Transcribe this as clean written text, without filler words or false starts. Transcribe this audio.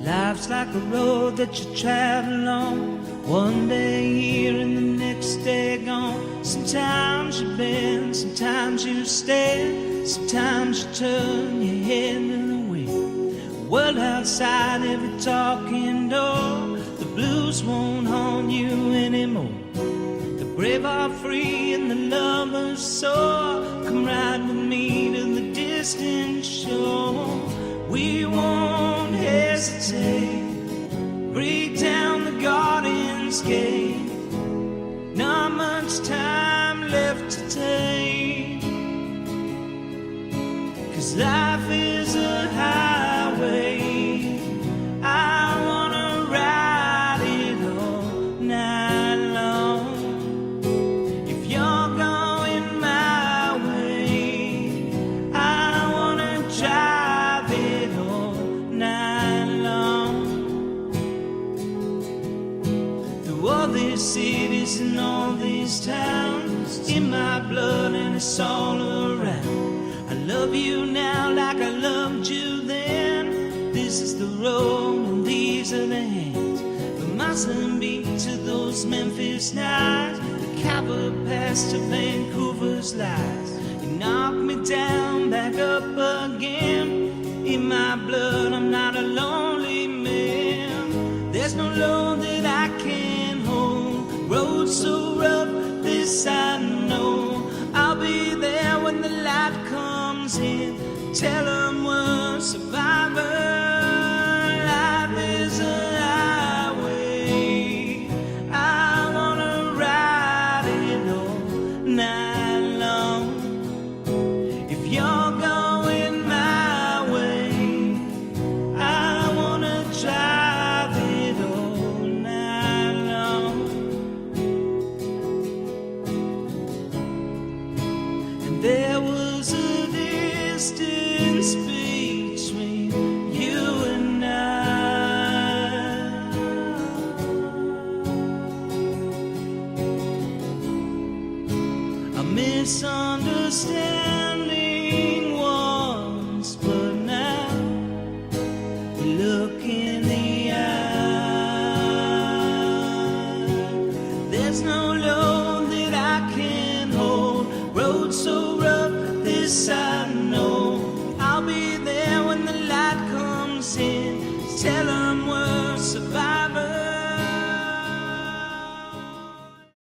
Life's like a road that you travel on, one day here and the next day gone. Sometimes you bend, sometimes you stand, sometimes you turn your head and away. The world outside every talking door, the blues won't haunt you anymore. The brave are free and the lovers soar. Come ride with me to the distant shore. We won't hesitate, break down the garden's gate. Not much time left to take, 'cause life is a highway. I wanna ride it all night long. If you're going my way, I wanna drive it all night long. Through all these cities and all these towns, in my blood and it's all around. I love you now like I loved you then. This is the road and these are the hands. From Mozambique to those Memphis nights, the Cabo Pass to Vancouver's lights. You knock me down, back up again. In my blood I'm not a lonely man. There's no load that I can't hold. Road so rough, this I know. I'll be there when the light comes in. Tell them we're a survivor. Life is a highway. I wanna ride it all night long. If you're going my way, I wanna drive it all night long. And there was a distance between you and I. A misunderstanding once, but now we look in the eye. There's no load that I can hold. Road so